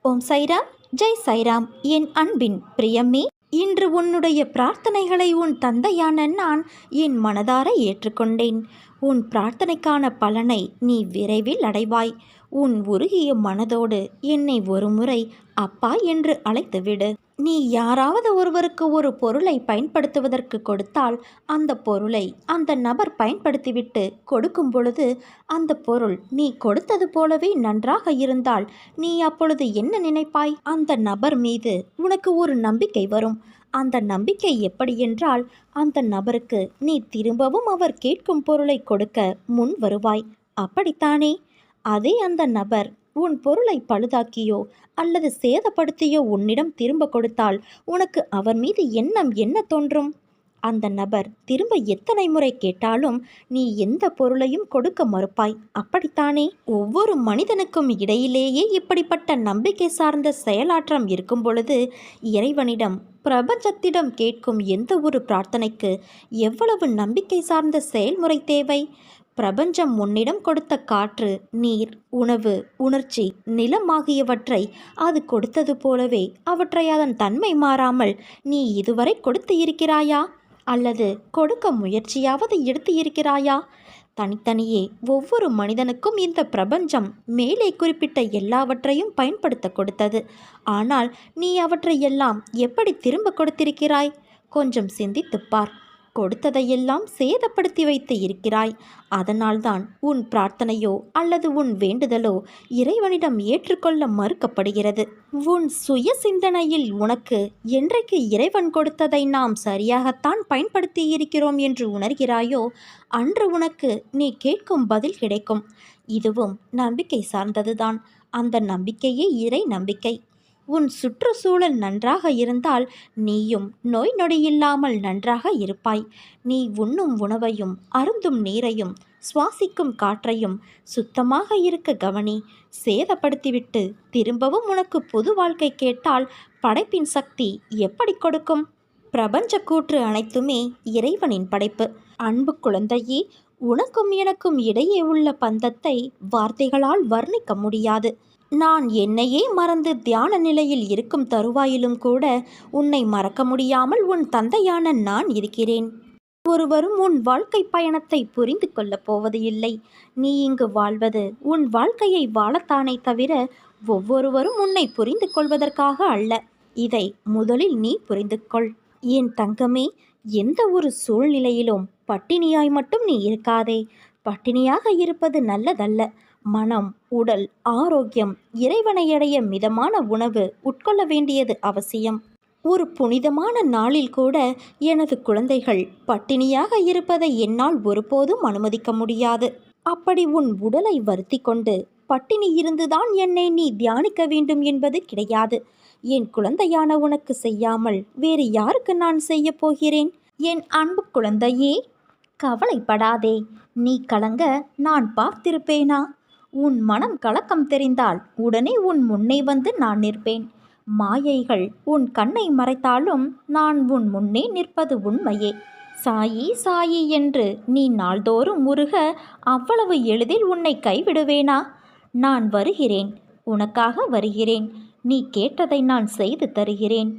ஓம் சைராம், ஜெய் சைராம். என் அன்பின் பிரியமே, இன்று உன்னுடைய பிரார்த்தனைகளை உன் தந்தையான நான் என் மனதார ஏற்றுக்கொண்டேன். உன் பிரார்த்தனைக்கான பலனை நீ விரைவில் அடைவாய். உன் உருகிய மனதோடு என்னை ஒருமுறை அப்பா என்று அழைத்துவிடு. நீ யாராவது ஒருவருக்கு ஒரு பொருளை பயன்படுத்துவதற்கு கொடுத்தால் அந்த பொருளை அந்த நபர் பயன்படுத்திவிட்டு கொடுக்கும் பொழுது அந்த பொருள் நீ கொடுத்தது போலவே நன்றாக இருந்தால் நீ அப்பொழுது என்ன நினைப்பாய்? அந்த நபர் மீது உனக்கு ஒரு நம்பிக்கை வரும். அந்த நம்பிக்கை எப்படி என்றால், அந்த நபருக்கு நீ திரும்பவும் அவர் கேட்கும் பொருளை கொடுக்க முன் வருவாய். அப்படித்தானே? அதே அந்த நபர் உன் பொருளை பழுதாக்கியோ அல்லது சேதப்படுத்தியோ உன்னிடம் திரும்ப கொடுத்தால் உனக்கு அவர் மீது எண்ணம் என்ன தோன்றும்? அந்த நபர் திரும்ப எத்தனை முறை கேட்டாலும் நீ எந்த பொருளையும் கொடுக்க மறுப்பாய். அப்படித்தானே? ஒவ்வொரு மனிதனுக்கும் இடையிலேயே இப்படிப்பட்ட நம்பிக்கை சார்ந்த செயலாற்றம் இருக்கும் பொழுது இறைவனிடம், பிரபஞ்சத்திடம் கேட்கும் எந்த ஒரு பிரார்த்தனைக்கு எவ்வளவு நம்பிக்கை சார்ந்த செயல்முறை தேவை? பிரபஞ்சம் உன்னிடம் கொடுத்த காற்று, நீர், உணவு, உணர்ச்சி, நிலம் ஆகியவற்றை அது கொடுத்தது போலவே அவற்றை அதன் தன்மை மாறாமல் நீ இதுவரை கொடுத்து இருக்கிறாயா? அல்லது கொடுக்க முயற்சியாவது எடுத்து இருக்கிறாயா? தனித்தனியே ஒவ்வொரு மனிதனுக்கும் இந்த பிரபஞ்சம் மேலே குறிப்பிட்ட எல்லாவற்றையும் பயன்படுத்த கொடுத்தது. ஆனால் நீ அவற்றையெல்லாம் எப்படி திரும்ப கொடுத்திருக்கிறாய்? கொஞ்சம் சிந்தித்துப்பார். கொடுத்ததையெல்லாம் சேதப்படுத்தி வைத்து இருக்கிறாய். அதனால்தான் உன் பிரார்த்தனையோ அல்லது உன் வேண்டுதலோ இறைவனிடம் ஏற்றுக்கொள்ள மறுக்கப்படுகிறது. உன் சுய சிந்தனையில் உனக்கு என்றைக்கு இறைவன் கொடுத்ததை நாம் சரியாகத்தான் பயன்படுத்தி இருக்கிறோம் என்று உணர்கிறாயோ அன்று உனக்கு நீ கேட்கும் பதில் கிடைக்கும். இதுவும் நம்பிக்கை சார்ந்ததுதான். அந்த நம்பிக்கையே இறை நம்பிக்கை. உன் சுற்றுச்சூழல் நன்றாக இருந்தால் நீயும் நோய் நொடியில்லாமல் நன்றாக இருப்பாய். நீ உண்ணும் உணவையும் அருந்தும் நீரையும் சுவாசிக்கும் காற்றையும் சுத்தமாக இருக்க கவனி. சேதப்படுத்திவிட்டு திரும்பவும் உனக்கு புது வாழ்க்கை கேட்டால் படைப்பின் சக்தி எப்படி கொடுக்கும்? பிரபஞ்ச கூற்று அனைத்துமே இறைவனின் படைப்பு. அன்பு குழந்தையே, உனக்கும் எனக்கும் இடையே உள்ள பந்தத்தை வார்த்தைகளால் வர்ணிக்க முடியாது. நான் என்னையே மறந்து தியான நிலையில் இருக்கும் தருவாயிலும் கூட உன்னை மறக்க முடியாமல் உன் தந்தையான நான் இருக்கிறேன். ஒருவரும் உன் வாழ்க்கை பயணத்தை புரிந்து கொள்ளப் போவது இல்லை. நீ இங்கு வாழ்வது உன் வாழ்க்கையை வாழத்தானே தவிர ஒவ்வொருவரும் உன்னை புரிந்து கொள்வதற்காக அல்ல. இதை முதலில் நீ புரிந்து கொள். என் தங்கமே, எந்த ஒரு சூழ்நிலையிலும் பட்டினியாய் மட்டும் நீ இருக்காதே. பட்டினியாக இருப்பது நல்லதல்ல. மனம், உடல் ஆரோக்கியம், இறைவனை அடைய மிதமான உணவு உட்கொள்ள வேண்டியது அவசியம். ஒரு புனிதமான நாளில் கூட எனது குழந்தைகள் பட்டினியாக இருப்பதை என்னால் ஒருபோதும் அனுமதிக்க முடியாது. அப்படி உன் உடலை வருத்தி கொண்டு பட்டினி இருந்துதான் என்னை நீ தியானிக்க வேண்டும் என்பது கிடையாது. என் குழந்தையான உனக்கு செய்யாமல் வேறு யாருக்கு நான் செய்ய போகிறேன்? என் அன்பு குழந்தையே, கவலைப்படாதே. நீ கலங்க நான் பார்த்திருப்பேனா? உன் மனம் கலக்கம் தெரிந்தால் உடனே உன் முன்னே வந்து நான் நிற்பேன். மாயைகள் உன் கண்ணை மறைத்தாலும் நான் உன் முன்னே நிற்பது உண்மையே. சாயி சாயி என்று நீ நாள்தோறும் முருக அவ்வளவு எளிதில் உன்னை கைவிடுவேனா? நான் வருகிறேன், உனக்காக வருகிறேன். நீ கேட்டதை நான் செய்து தருகிறேன்.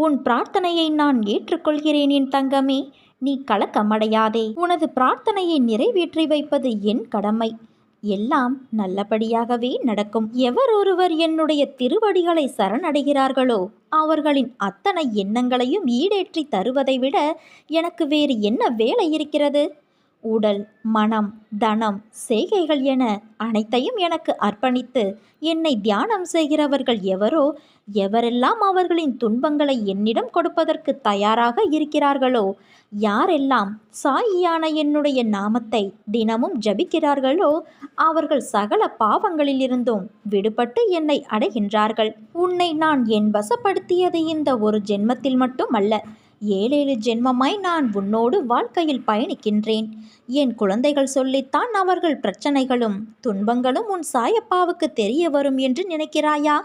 உன் பிரார்த்தனையை நான் ஏற்றுக்கொள்கிறேன். என் தங்கமே, நீ கலக்கமடையாதே. உனது பிரார்த்தனையை நிறைவேற்றி வைப்பது என் கடமை. எல்லாம் நல்லபடியாகவே நடக்கும். எவர் ஒருவர் என்னுடைய திருவடிகளை சரணடைகிறார்களோ அவர்களின் அத்தனை எண்ணங்களையும் ஈடேற்றி தருவதை விட எனக்கு வேறு என்ன வேலை இருக்கிறது? உடல், மனம், தனம், செய்கைகள் என அனைத்தையும் எனக்கு அர்ப்பணித்து என்னை தியானம் செய்கிறவர்கள் எவரோ, எவரெல்லாம் அவர்களின் துன்பங்களை என்னிடம் கொடுப்பதற்கு தயாராக இருக்கிறார்களோ, யாரெல்லாம் சாயியான என்னுடைய நாமத்தை தினமும் ஜபிக்கிறார்களோ அவர்கள் சகல பாவங்களிலிருந்தும் விடுபட்டு என்னை அடைகின்றார்கள். உன்னை நான் என் வசப்படுத்தியது இந்த ஒரு ஜென்மத்தில் மட்டும் அல்ல, 7 ஜென்மமாய் நான் உன்னோடு வாழ்க்கையில் பயணிக்கின்றேன். என் குழந்தைகள் சொல்லித்தான் அவர்கள் பிரச்சனைகளும் துன்பங்களும் உன் சாயப்பாவுக்கு தெரிய வரும் என்று நினைக்கிறாயா?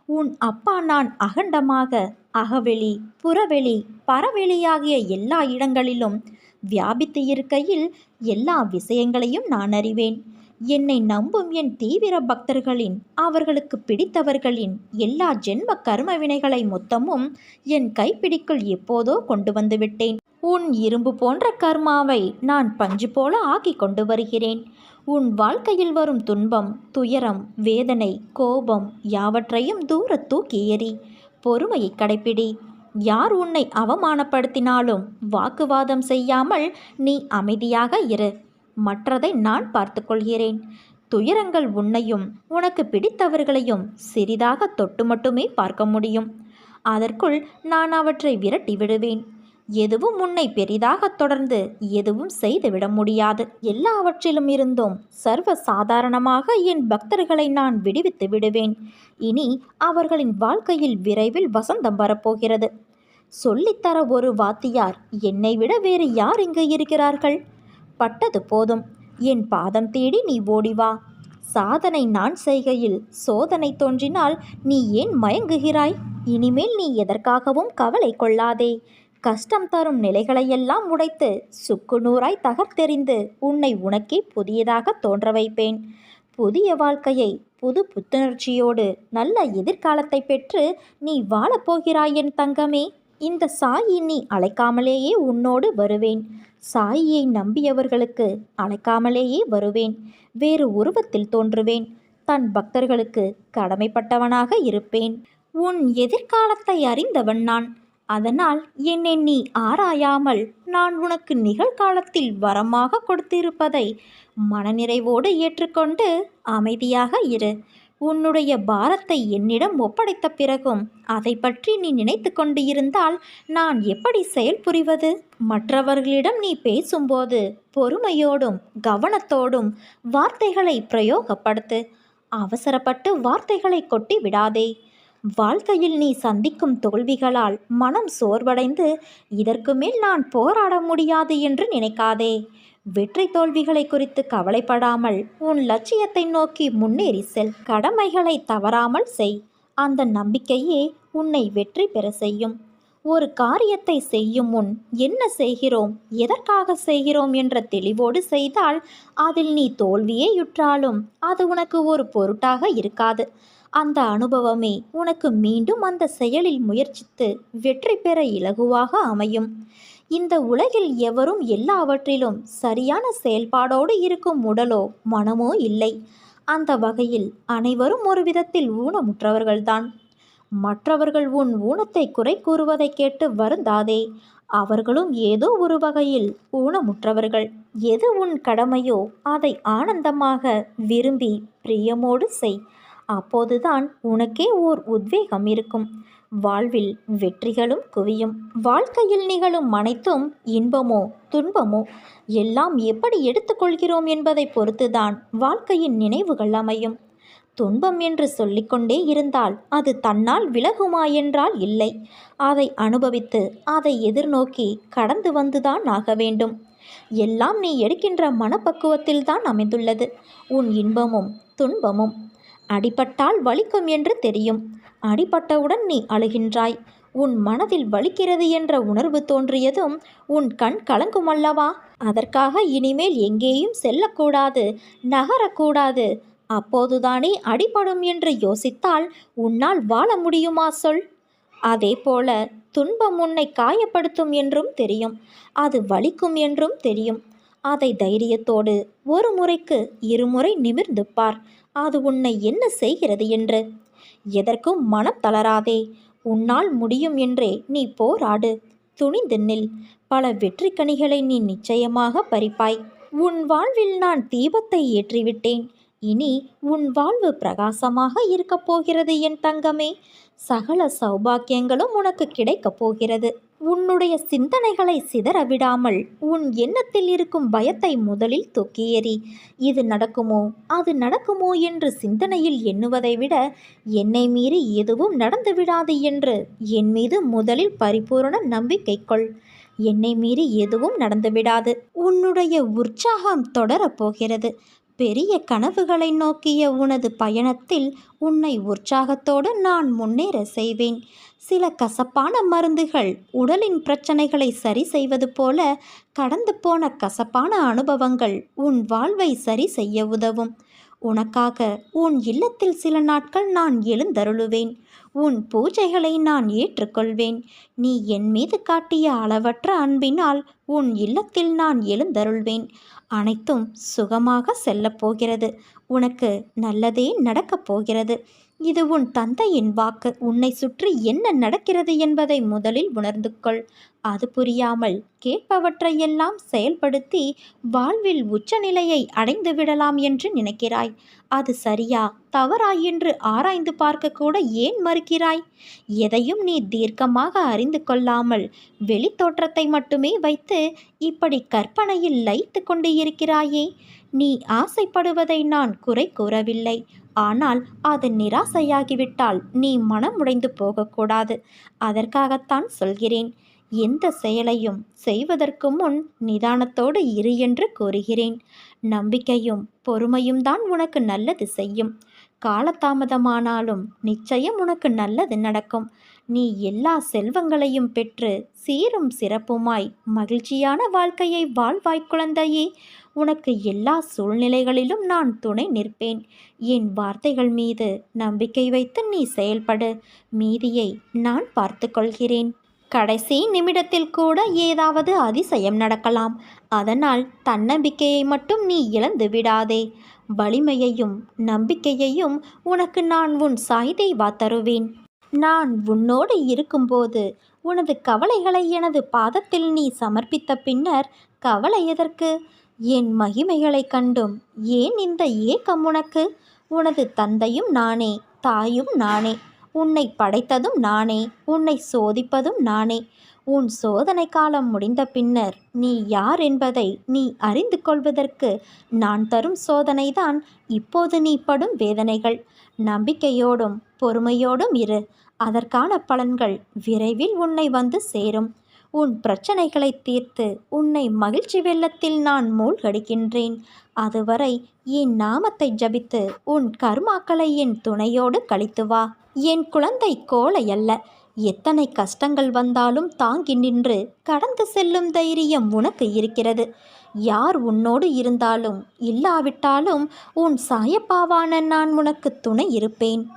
உன் அப்பா நான் அகண்டமாக அகவெளி, புறவெளி, பரவெளியாகிய எல்லா இடங்களிலும் வியாபித்து இருக்கையில் எல்லா விஷயங்களையும் நான் அறிவேன். என்னை நம்பும் என் தீவிர பக்தர்களின், அவர்களுக்கு பிடித்தவர்களின் எல்லா ஜென்ம கர்ம வினைகளை மொத்தமும் என் கைப்பிடிக்குள் எப்போதோ கொண்டு வந்து விட்டேன். உன் இரும்பு போன்ற கர்மாவை நான் பஞ்சு போல ஆக்கி கொண்டு வருகிறேன். உன் வாழ்க்கையில் வரும் துன்பம், துயரம், வேதனை, கோபம் யாவற்றையும் தூர தூக்கி எறி. பொறுமையை கடைப்பிடி. யார் உன்னை அவமானப்படுத்தினாலும் வாக்குவாதம் செய்யாமல் நீ அமைதியாக இரு. மற்றதை நான் பார்த்து கொள்கிறேன். துயரங்கள் உன்னையும் உனக்கு பிடித்தவர்களையும் சிறிதாக தொட்டு மட்டுமே பார்க்க முடியும். அதற்குள் நான் அவற்றை விரட்டி விடுவேன். எதுவும் உன்னை பெரிதாக தொடர்ந்து எதுவும் செய்துவிட முடியாது. எல்லாவற்றிலும் இருந்தும் சர்வ சாதாரணமாக என் பக்தர்களை நான் விடுவித்து விடுவேன். இனி அவர்களின் வாழ்க்கையில் விரைவில் வசந்தம் வரப்போகிறது. சொல்லித்தர ஒரு வாத்தியார் என்னை விட வேறு யார் இங்கு இருக்கிறார்கள்? பட்டது போதும். என் பாதம் தேடி நீ ஓடிவா. சாதனை நான் செய்கையில் சோதனை தோன்றினால் நீ ஏன் மயங்குகிறாய்? இனிமேல் நீ எதற்காகவும் கவலை கொள்ளாதே. கஷ்டம் தரும் நிலைகளையெல்லாம் உடைத்து சுக்குநூறாய் தகர்த்தெறிந்து உன்னை உனக்கே புதியதாக தோன்ற வைப்பேன். புதிய வாழ்க்கையை புது புத்துணர்ச்சியோடு நல்ல எதிர்காலத்தை பெற்று நீ வாழப்போகிறாய் என் தங்கமே. இந்த சாயி நீ அழைக்காமலேயே உன்னோடு வருவேன். சாயியை நம்பியவர்களுக்கு அழைக்காமலேயே வருவேன். வேறு உருவத்தில் தோன்றுவேன். தன் பக்தர்களுக்கு கடமைப்பட்டவனாக இருப்பேன். உன் எதிர்காலத்தை அறிந்தவன் நான். அதனால் என்னை நீ ஆராயாமல் நான் உனக்கு நிகழ்காலத்தில் வரமாக கொடுத்திருப்பதை மனநிறைவோடு ஏற்றுக்கொண்டு அமைதியாக இரு. உன்னுடைய பாரத்தை என்னிடம் ஒப்படைத்த பிறகும் அதை பற்றி நீ நினைத்து கொண்டு இருந்தால் நான் எப்படி செயல் புரிவது? மற்றவர்களிடம் நீ பேசும்போது பொறுமையோடும் கவனத்தோடும் வார்த்தைகளை பிரயோகப்படுத்து. அவசரப்பட்டு வார்த்தைகளை கொட்டி விடாதே. வாழ்க்கையில் நீ சந்திக்கும் தோல்விகளால் மனம் சோர்வடைந்து இதற்கு மேல் நான் போராட முடியாது என்று நினைக்காதே. வெற்றி தோல்விகளை குறித்து கவலைப்படாமல் உன் லட்சியத்தை நோக்கி முன்னேறி செல். கடமைகளை தவறாமல் செய். அந்த நம்பிக்கையே உன்னை வெற்றி பெற செய்யும். ஒரு காரியத்தை செய்யும் முன் என்ன செய்கிறோம், எதற்காக செய்கிறோம் என்ற தெளிவோடு செய்தால் அதில் நீ தோல்வியேயுற்றாலும் அது உனக்கு ஒரு பொருட்டாக இருக்காது. அந்த அனுபவமே உனக்கு மீண்டும் அந்த செயலில் முயற்சித்து வெற்றி பெற இலகுவாக அமையும். இந்த உலகில் எவரும் எல்லாவற்றிலும் சரியான செயல்பாடோடு இருக்கும் உடலோ மனமோ இல்லை. அந்த வகையில் அனைவரும் ஒரு விதத்தில் ஊனமுற்றவர்கள்தான். மற்றவர்கள் உன் ஊனத்தை குறை கூறுவதை கேட்டு வருந்தாதே. அவர்களும் ஏதோ ஒரு வகையில் ஊனமுற்றவர்கள். எது உன் கடமையோ அதை ஆனந்தமாக விரும்பி பிரியமோடு செய். அப்போதுதான் உனக்கே ஓர் உத்வேகம் இருக்கும். வாழ்வில் வெற்றிகளும் குவியும். வாழ்க்கையில் நிகழும் அனைத்தும் இன்பமோ துன்பமோ எல்லாம் எப்படி எடுத்துக்கொள்கிறோம் என்பதை பொறுத்துதான் வாழ்க்கையின் நினைவுகள் அமையும். துன்பம் என்று சொல்லிக்கொண்டே இருந்தால் அது தன்னால் விலகுமா என்றால் இல்லை. அதை அனுபவித்து அதை எதிர்நோக்கி கடந்து வந்துதான் ஆக வேண்டும். எல்லாம் நீ எடுக்கின்ற மனப்பக்குவத்தில்தான் அமைந்துள்ளது. உன் இன்பமும் துன்பமும். அடிபட்டால் வலிக்கும் என்று தெரியும். அடிபட்டவுடன் நீ அழுகின்றாய். உன் மனதில் வலிக்கிறது என்ற உணர்வு தோன்றியதும் உன் கண் கலங்குமல்லவா? அதற்காக இனிமேல் எங்கேயும் செல்லக்கூடாது, நகரக்கூடாது. அப்போதுதானே அடிபடும் என்று யோசித்தால் உன்னால் வாழ முடியுமா சொல்? அதே போல துன்பம் உன்னை காயப்படுத்தும் என்றும் தெரியும். அது வலிக்கும் என்றும் தெரியும். அதை தைரியத்தோடு ஒரு முறைக்கு இருமுறை நிமிர்ந்து பார். அது உன்னை என்ன செய்கிறது என்று. எதற்கும் மனம் தளராதே. உன்னால் முடியும் என்றே நீ போராடு. துணிந்து நில். பல வெற்றி கனிகளை நீ நிச்சயமாக பறிப்பாய். உன் வாழ்வில் நான் தீபத்தை ஏற்றிவிட்டேன். இனி உன் வாழ்வு பிரகாசமாக இருக்கப் போகிறது என் தங்கமே. சகல சௌபாக்கியங்களும் உனக்கு கிடைக்கப் போகிறது. உன்னுடைய சிந்தனைகளை சிதற விடாமல் உன் எண்ணத்தில் இருக்கும் பயத்தை முதலில் தூக்கி எறி. இது நடக்குமோ அது நடக்குமோ என்று சிந்தனையில் எண்ணுவதை விட என்னை மீறி எதுவும் நடந்து விடாது என்று என் மீது முதலில் பரிபூரண நம்பிக்கை கொள். என்னை மீறி எதுவும் நடந்துவிடாது. உன்னுடைய உற்சாகம் தொடரப்போகிறது. பெரிய கனவுகளை நோக்கிய உனது பயணத்தில் உன்னை உற்சாகத்தோடு நான் முன்னேற செய்வேன். சில கசப்பான மருந்துகள் உடலின் பிரச்சனைகளை சரி செய்வது போல, கடந்து போன கசப்பான அனுபவங்கள் உன் வாழ்வை சரி செய்ய உதவும். உனக்காக உன் இல்லத்தில் சில நாட்கள் நான் எழுந்தருளுவேன். உன் பூஜைகளை நான் ஏற்றுக்கொள்வேன். நீ என் மீது காட்டிய அளவற்ற அன்பினால் உன் இல்லத்தில் நான் எழுந்தருள்வேன். அனைத்தும் சுகமாக செல்லப் போகிறது. உனக்கு நல்லதே நடக்கப் போகிறது. இது உன் தந்தையின் வாக்கு. உன்னை சுற்றி என்ன நடக்கிறது என்பதை முதலில் உணர்ந்து கொள். அது புரியாமல் கேட்பவற்றையெல்லாம் செயல்படுத்தி வாழ்வில் உச்சநிலையை அடைந்து விடலாம் என்று நினைக்கிறாய். அது சரியா தவறா என்று ஆராய்ந்து பார்க்க கூட ஏன் மறுக்கிறாய்? எதையும் நீ தீர்க்கமாக அறிந்து கொள்ளாமல் வெளித்தோற்றத்தை மட்டுமே வைத்து இப்படி கற்பனையில் லயித்து கொண்டு இருக்கிறாயே. நீ ஆசைப்படுவதை நான் குறை கூறவில்லை. ஆனால் அது நிராசையாகிவிட்டால் நீ மனமுடைந்து போகக்கூடாது. அதற்காகத்தான் சொல்கிறேன். எந்த செயலையும் செய்வதற்கு முன் நிதானத்தோடு இரு என்று கூறுகிறேன். நம்பிக்கையும் பொறுமையும் தான் உனக்கு நல்லது செய்யும். காலதாமதமானாலும் நிச்சயம் உனக்கு நல்லது நடக்கும். நீ எல்லா செல்வங்களையும் பெற்று சீரும் சிறப்புமாய் மகிழ்ச்சியான வாழ்க்கையை வாழ்வாய் குழந்தையே. உனக்கு எல்லா சூழ்நிலைகளிலும் நான் துணை நிற்பேன். என் வார்த்தைகள் மீது நம்பிக்கை வைத்து நீ செயல்படு. மீதியை நான் பார்த்து கொள்கிறேன். கடைசி நிமிடத்தில் கூட ஏதாவது அதிசயம் நடக்கலாம். அதனால் தன்னம்பிக்கையை மட்டும் நீ இழந்து விடாதே. வலிமையையும் நம்பிக்கையையும் உனக்கு நான் உன் சாய்தேவா தருவேன். நான் உன்னோடு இருக்கும்போது உனது கவலைகளை எனது பாதத்தில் நீ சமர்ப்பித்த பின்னர் கவலை எதற்கு? என் மகிமைகளைக் கண்டும் ஏன் இந்த ஏக்கம் உனக்கு? உனது தந்தையும் நானே, தாயும் நானே. உன்னை படைத்ததும் நானே, உன்னை சோதிப்பதும் நானே. உன் சோதனை காலம் முடிந்த பின்னர் நீ யார் என்பதை நீ அறிந்து கொள்வதற்கு நான் தரும் சோதனைதான் இப்போது நீ படும் வேதனைகள். நம்பிக்கையோடும் பொறுமையோடும் இரு. அதற்கான பலன்கள் விரைவில் உன்னை வந்து சேரும். உன் பிரச்சனைகளை தீர்த்து உன்னை மகிழ்ச்சி வெள்ளத்தில் நான் மூழ்கடிக்கின்றேன். அதுவரை என் நாமத்தை ஜபித்து உன் கர்மாக்களை என் துணையோடு கழித்து வா. என் குழந்தை கோழை அல்ல. எத்தனை கஷ்டங்கள் வந்தாலும் தாங்கி நின்று கடந்து செல்லும் தைரியம் உனக்கு இருக்கிறது. யார் உன்னோடு இருந்தாலும் இல்லாவிட்டாலும் உன் சாயப்பாவான நான் உனக்கு துணை இருப்பேன்.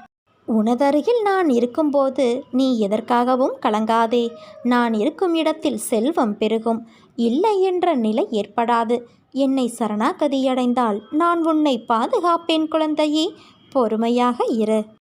உனதருகில் நான் இருக்கும்போது நீ எதற்காகவும் கலங்காதே. நான் இருக்கும் இடத்தில் செல்வம் பெருகும். இல்லை என்ற நிலை ஏற்படாது. என்னை சரணாகதியடைந்தால் நான் உன்னை பாதுகாப்பேன் குழந்தையே. பொறுமையாக இரு.